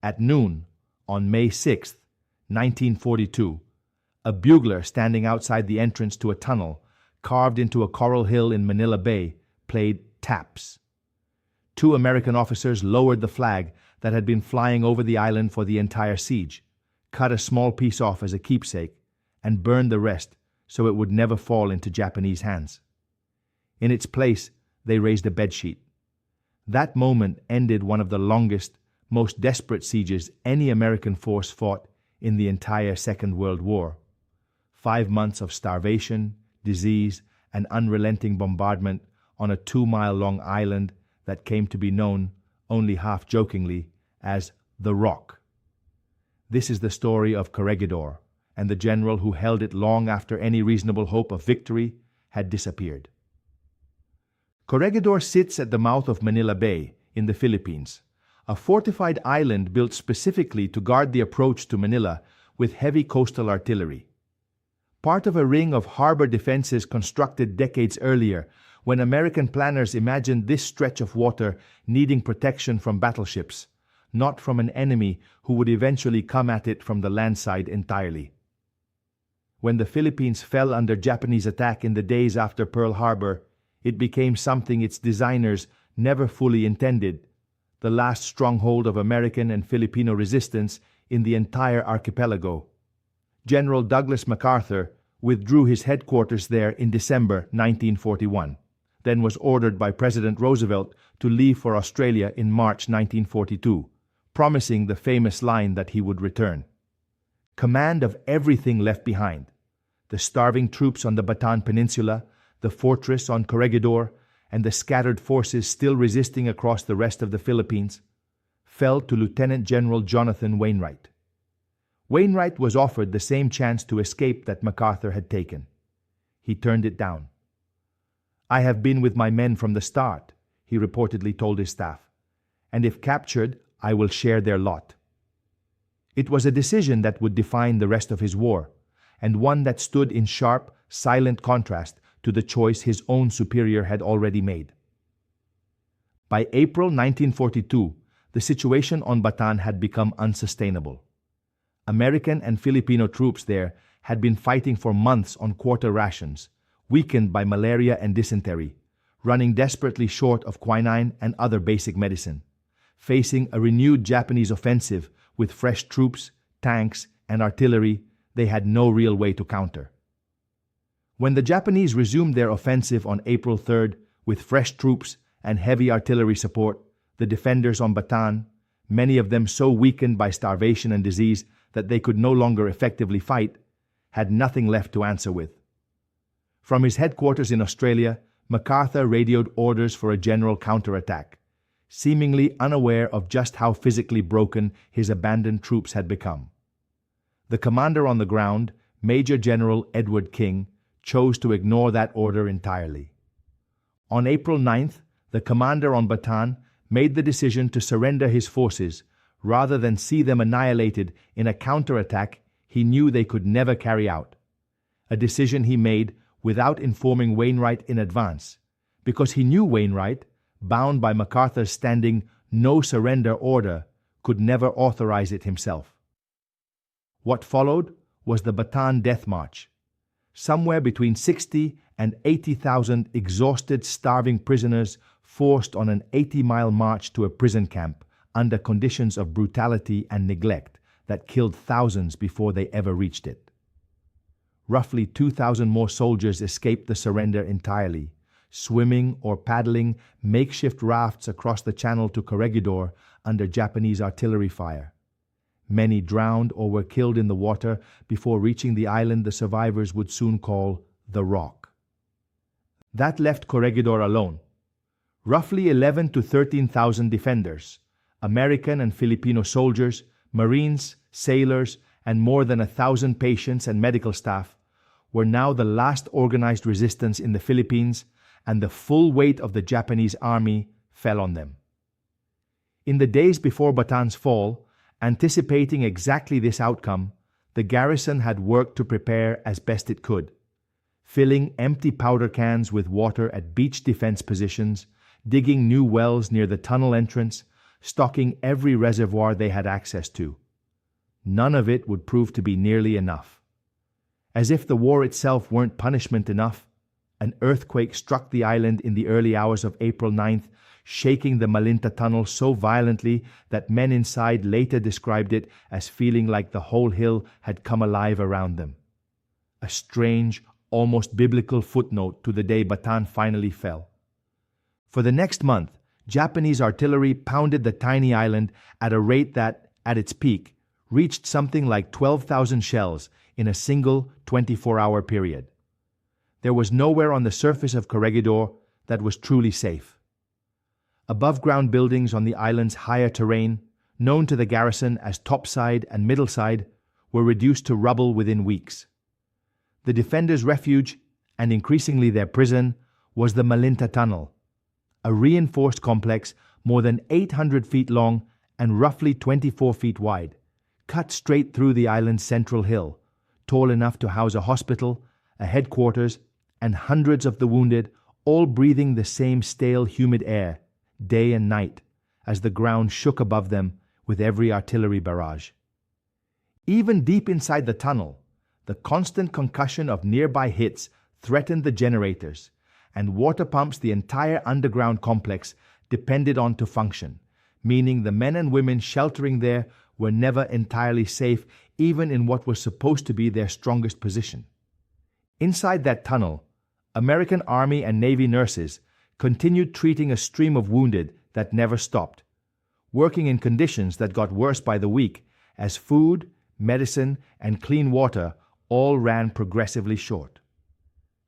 At noon, on May 6, 1942, a bugler standing outside the entrance to a tunnel carved into a coral hill in Manila Bay played taps. 2 American officers lowered the flag that had been flying over the island for the entire siege, cut a small piece off as a keepsake, and burned the rest so it would never fall into Japanese hands. In its place, they raised a bedsheet. That moment ended one of the longest, most desperate sieges any American force fought in the entire Second World War. 5 months of starvation, disease, and unrelenting bombardment on a 2-mile-long island that came to be known, only half-jokingly, as the Rock. This is the story of Corregidor, and the general who held it long after any reasonable hope of victory had disappeared. Corregidor sits at the mouth of Manila Bay in the Philippines, a fortified island built specifically to guard the approach to Manila with heavy coastal artillery. Part of a ring of harbor defenses constructed decades earlier, when American planners imagined this stretch of water needing protection from battleships, not from an enemy who would eventually come at it from the land side entirely. When the Philippines fell under Japanese attack in the days after Pearl Harbor, it became something its designers never fully intended, the last stronghold of American and Filipino resistance in the entire archipelago. General Douglas MacArthur withdrew his headquarters there in December 1941, then was ordered by President Roosevelt to leave for Australia in March 1942, promising the famous line that he would return. Command of everything left behind, the starving troops on the Bataan Peninsula, the fortress on Corregidor, and the scattered forces still resisting across the rest of the Philippines, fell to Lieutenant General Jonathan Wainwright. Wainwright was offered the same chance to escape that MacArthur had taken. He turned it down. "I have been with my men from the start," he reportedly told his staff, "and if captured, I will share their lot." It was a decision that would define the rest of his war, and one that stood in sharp, silent contrast to the choice his own superior had already made. By April 1942, the situation on Bataan had become unsustainable. American and Filipino troops there had been fighting for months on quarter rations, weakened by malaria and dysentery, running desperately short of quinine and other basic medicine, facing a renewed Japanese offensive with fresh troops, tanks, and artillery they had no real way to counter. When the Japanese resumed their offensive on April 3rd with fresh troops and heavy artillery support, the defenders on Bataan, many of them so weakened by starvation and disease that they could no longer effectively fight, had nothing left to answer with. From his headquarters in Australia, MacArthur radioed orders for a general counterattack, seemingly unaware of just how physically broken his abandoned troops had become. The commander on the ground, Major General Edward King, chose to ignore that order entirely. On April 9th, the commander on Bataan made the decision to surrender his forces rather than see them annihilated in a counterattack he knew they could never carry out. A decision he made without informing Wainwright in advance, because he knew Wainwright, bound by MacArthur's standing no-surrender order, could never authorize it himself. What followed was the Bataan Death March. Somewhere between 60 and 80,000 exhausted, starving prisoners forced on an 80-mile march to a prison camp under conditions of brutality and neglect that killed thousands before they ever reached it. Roughly 2,000 more soldiers escaped the surrender entirely, swimming or paddling makeshift rafts across the channel to Corregidor under Japanese artillery fire. Many drowned or were killed in the water before reaching the island the survivors would soon call the Rock. That left Corregidor alone. Roughly 11 to 13,000 defenders, American and Filipino soldiers, Marines, sailors, and more than 1,000 patients and medical staff, were now the last organized resistance in the Philippines, and the full weight of the Japanese army fell on them. In the days before Bataan's fall, anticipating exactly this outcome, the garrison had worked to prepare as best it could, filling empty powder cans with water at beach defense positions, digging new wells near the tunnel entrance, stocking every reservoir they had access to. None of it would prove to be nearly enough. As if the war itself weren't punishment enough, an earthquake struck the island in the early hours of April 9th, shaking the Malinta Tunnel so violently that men inside later described it as feeling like the whole hill had come alive around them. A strange, almost biblical footnote to the day Bataan finally fell. For the next month, Japanese artillery pounded the tiny island at a rate that, at its peak, reached something like 12,000 shells in a single 24-hour period. There was nowhere on the surface of Corregidor that was truly safe. Above-ground buildings on the island's higher terrain, known to the garrison as topside and middleside, were reduced to rubble within weeks. The defenders' refuge, and increasingly their prison, was the Malinta Tunnel, a reinforced complex more than 800 feet long and roughly 24 feet wide, cut straight through the island's central hill, tall enough to house a hospital, a headquarters, and hundreds of the wounded, all breathing the same stale, humid air, day and night, as the ground shook above them with every artillery barrage. Even deep inside the tunnel, the constant concussion of nearby hits threatened the generators, and water pumps the entire underground complex depended on to function, meaning the men and women sheltering there were never entirely safe, even in what was supposed to be their strongest position. Inside that tunnel, American Army and Navy nurses continued treating a stream of wounded that never stopped, working in conditions that got worse by the week as food, medicine, and clean water all ran progressively short.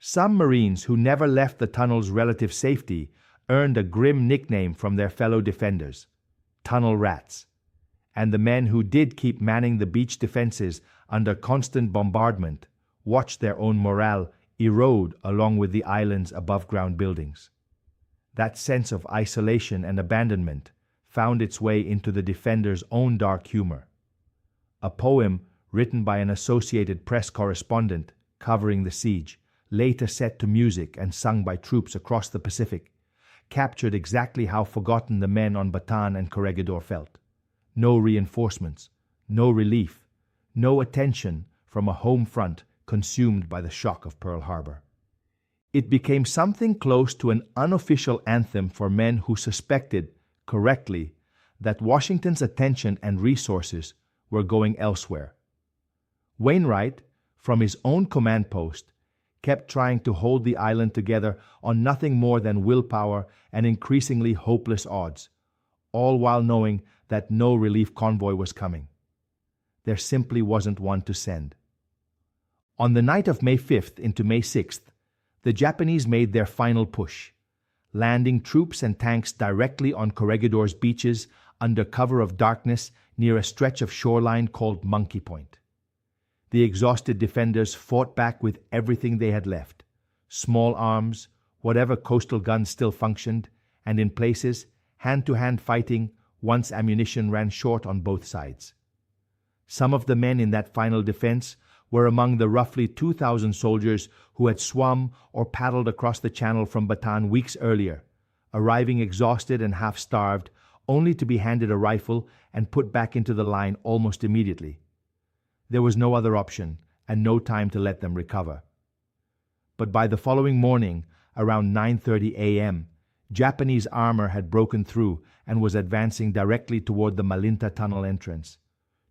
Some Marines who never left the tunnel's relative safety earned a grim nickname from their fellow defenders, tunnel rats, and the men who did keep manning the beach defenses under constant bombardment watched their own morale erode along with the island's above-ground buildings. That sense of isolation and abandonment found its way into the defenders' own dark humor. A poem written by an Associated Press correspondent covering the siege, later set to music and sung by troops across the Pacific, captured exactly how forgotten the men on Bataan and Corregidor felt. No reinforcements, no relief, no attention from a home front consumed by the shock of Pearl Harbor. It became something close to an unofficial anthem for men who suspected, correctly, that Washington's attention and resources were going elsewhere. Wainwright, from his own command post, kept trying to hold the island together on nothing more than willpower and increasingly hopeless odds, all while knowing that no relief convoy was coming. There simply wasn't one to send. On the night of May 5th into May 6th, the Japanese made their final push, landing troops and tanks directly on Corregidor's beaches under cover of darkness near a stretch of shoreline called Monkey Point. The exhausted defenders fought back with everything they had left, small arms, whatever coastal guns still functioned, and in places, hand-to-hand fighting once ammunition ran short on both sides. Some of the men in that final defense were among the roughly 2,000 soldiers who had swum or paddled across the channel from Bataan weeks earlier, arriving exhausted and half-starved, only to be handed a rifle and put back into the line almost immediately. There was no other option, and no time to let them recover. But by the following morning, around 9:30 a.m., Japanese armor had broken through and was advancing directly toward the Malinta Tunnel entrance,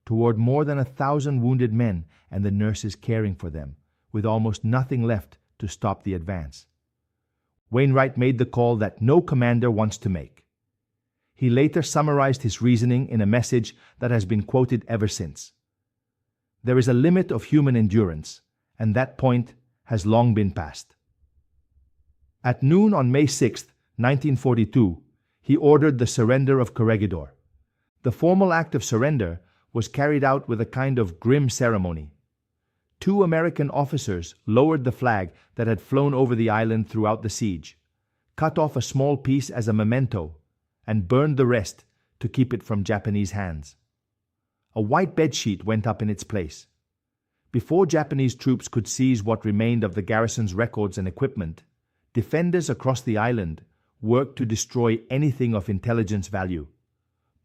toward more than 1,000 wounded men and the nurses caring for them, with almost nothing left to stop the advance. Wainwright made the call that no commander wants to make. He later summarized his reasoning in a message that has been quoted ever since. There is a limit of human endurance, and that point has long been passed. At noon on May 6, 1942, he ordered the surrender of Corregidor. The formal act of surrender was carried out with a kind of grim ceremony. 2 American officers lowered the flag that had flown over the island throughout the siege, cut off a small piece as a memento, and burned the rest to keep it from Japanese hands. A white bedsheet went up in its place. Before Japanese troops could seize what remained of the garrison's records and equipment, defenders across the island worked to destroy anything of intelligence value.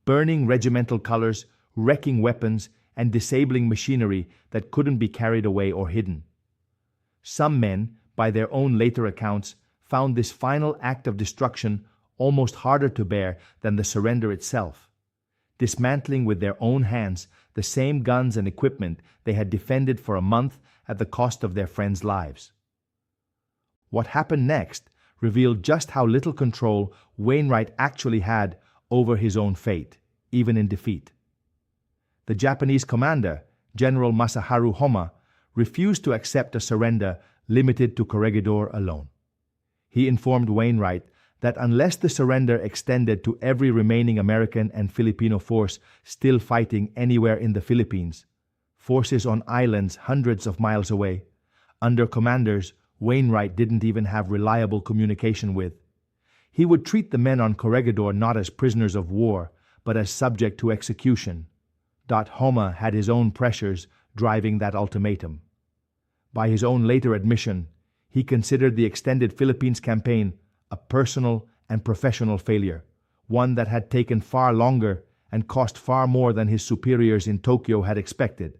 burning regimental colors, wrecking weapons, and disabling machinery that couldn't be carried away or hidden. Some men, by their own later accounts, found this final act of destruction almost harder to bear than the surrender itself, dismantling with their own hands the same guns and equipment they had defended for a month at the cost of their friends' lives. What happened next revealed just how little control Wainwright actually had over his own fate, even in defeat. The Japanese commander, General Homma, refused to accept a surrender limited to Corregidor alone. He informed Wainwright that unless the surrender extended to every remaining American and Filipino force still fighting anywhere in the Philippines, forces on islands hundreds of miles away, under commanders Wainwright didn't even have reliable communication with, he would treat the men on Corregidor not as prisoners of war, but as subject to execution. Homma had his own pressures driving that ultimatum. By his own later admission, he considered the extended Philippines campaign a personal and professional failure, one that had taken far longer and cost far more than his superiors in Tokyo had expected,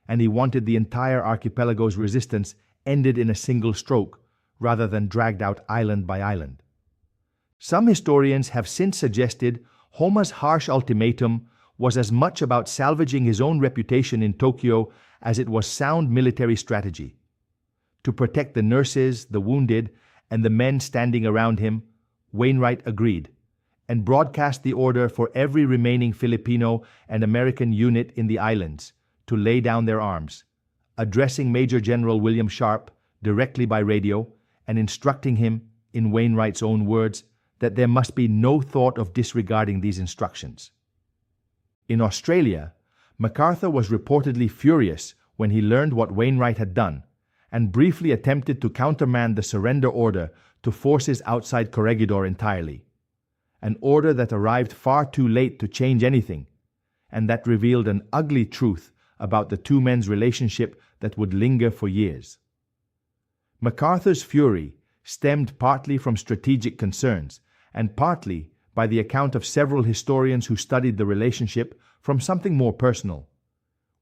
and he wanted the entire archipelago's resistance ended in a single stroke, rather than dragged out island by island. Some historians have since suggested Homma's harsh ultimatum was as much about salvaging his own reputation in Tokyo as it was sound military strategy. To protect the nurses, the wounded, and the men standing around him, Wainwright agreed, and broadcast the order for every remaining Filipino and American unit in the islands to lay down their arms, addressing Major General William Sharp directly by radio and instructing him, in Wainwright's own words, that there must be no thought of disregarding these instructions. In Australia, MacArthur was reportedly furious when he learned what Wainwright had done, and briefly attempted to countermand the surrender order to forces outside Corregidor entirely, an order that arrived far too late to change anything, and that revealed an ugly truth about the two men's relationship that would linger for years. MacArthur's fury stemmed partly from strategic concerns, and partly by the account of several historians who studied the relationship from something more personal.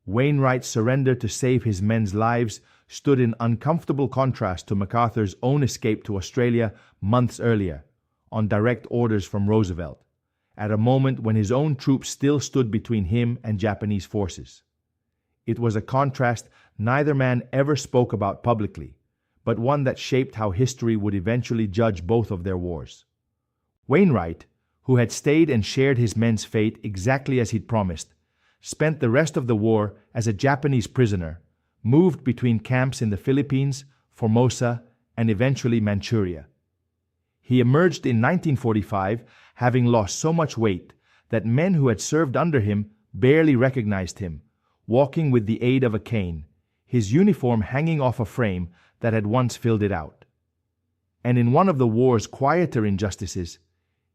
Wainwright's surrender to save his men's lives stood in uncomfortable contrast to MacArthur's own escape to Australia months earlier, on direct orders from Roosevelt, at a moment when his own troops still stood between him and Japanese forces. It was a contrast neither man ever spoke about publicly, but one that shaped how history would eventually judge both of their wars. Wainwright, who had stayed and shared his men's fate exactly as he'd promised, spent the rest of the war as a Japanese prisoner, moved between camps in the Philippines, Formosa, and eventually Manchuria. He emerged in 1945, having lost so much weight that men who had served under him barely recognized him, walking with the aid of a cane, his uniform hanging off a frame that had once filled it out. And in one of the war's quieter injustices,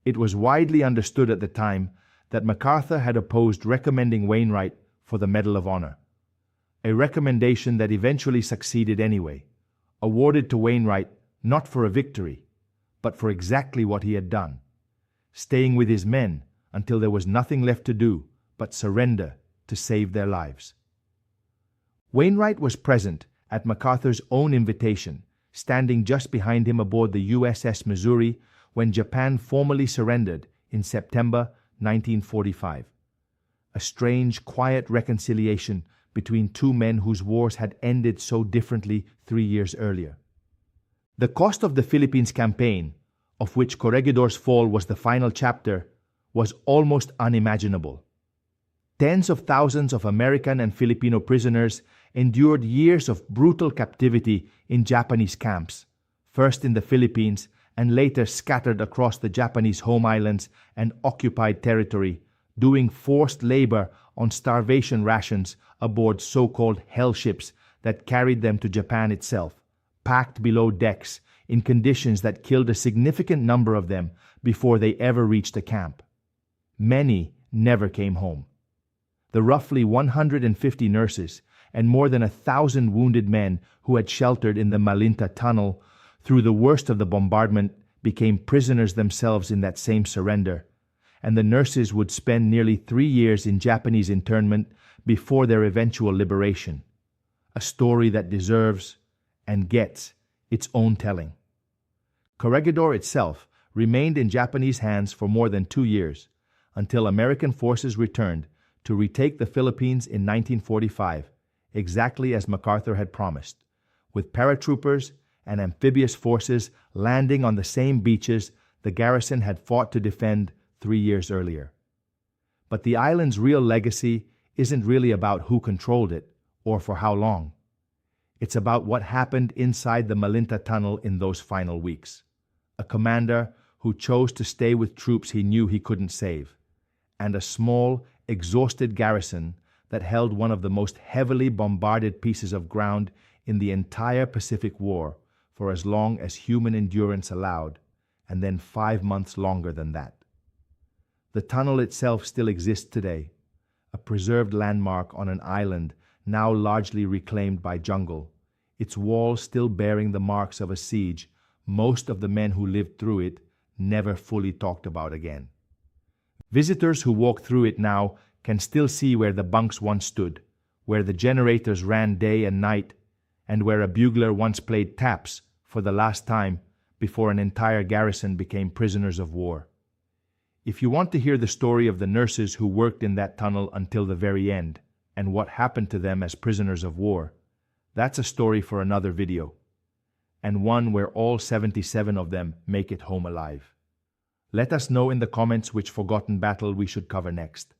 it was widely understood at the time that MacArthur had opposed recommending Wainwright for the Medal of Honor, a recommendation that eventually succeeded anyway, awarded to Wainwright not for a victory, but for exactly what he had done, staying with his men until there was nothing left to do but surrender to save their lives. Wainwright was present at MacArthur's own invitation, standing just behind him aboard the USS Missouri when Japan formally surrendered in September 1945. A strange, quiet reconciliation between two men whose wars had ended so differently 3 years earlier. The cost of the Philippines campaign, of which Corregidor's fall was the final chapter, was almost unimaginable. Tens of thousands of American and Filipino prisoners endured years of brutal captivity in Japanese camps, first in the Philippines and later scattered across the Japanese home islands and occupied territory, doing forced labor on starvation rations aboard so-called hell ships that carried them to Japan itself, packed below decks in conditions that killed a significant number of them before they ever reached a camp. Many never came home. The roughly 150 nurses and more than 1,000 wounded men who had sheltered in the Malinta Tunnel through the worst of the bombardment became prisoners themselves in that same surrender, and the nurses would spend nearly 3 years in Japanese internment before their eventual liberation. A story that deserves, and gets, its own telling. Corregidor itself remained in Japanese hands for more than 2 years, until American forces returned to retake the Philippines in 1945, exactly as MacArthur had promised, with paratroopers and amphibious forces landing on the same beaches the garrison had fought to defend 3 years earlier. But the island's real legacy isn't really about who controlled it or for how long. It's about what happened inside the Malinta Tunnel in those final weeks. A commander who chose to stay with troops he knew he couldn't save, and a small, exhausted garrison that held one of the most heavily bombarded pieces of ground in the entire Pacific War for as long as human endurance allowed, and then 5 months longer than that. The tunnel itself still exists today, a preserved landmark on an island now largely reclaimed by jungle, its walls still bearing the marks of a siege most of the men who lived through it never fully talked about again. Visitors who walk through it now can still see where the bunks once stood, where the generators ran day and night, and where a bugler once played taps for the last time before an entire garrison became prisoners of war. If you want to hear the story of the nurses who worked in that tunnel until the very end, and what happened to them as prisoners of war, that's a story for another video, and one where all 77 of them make it home alive. Let us know in the comments which forgotten battle we should cover next.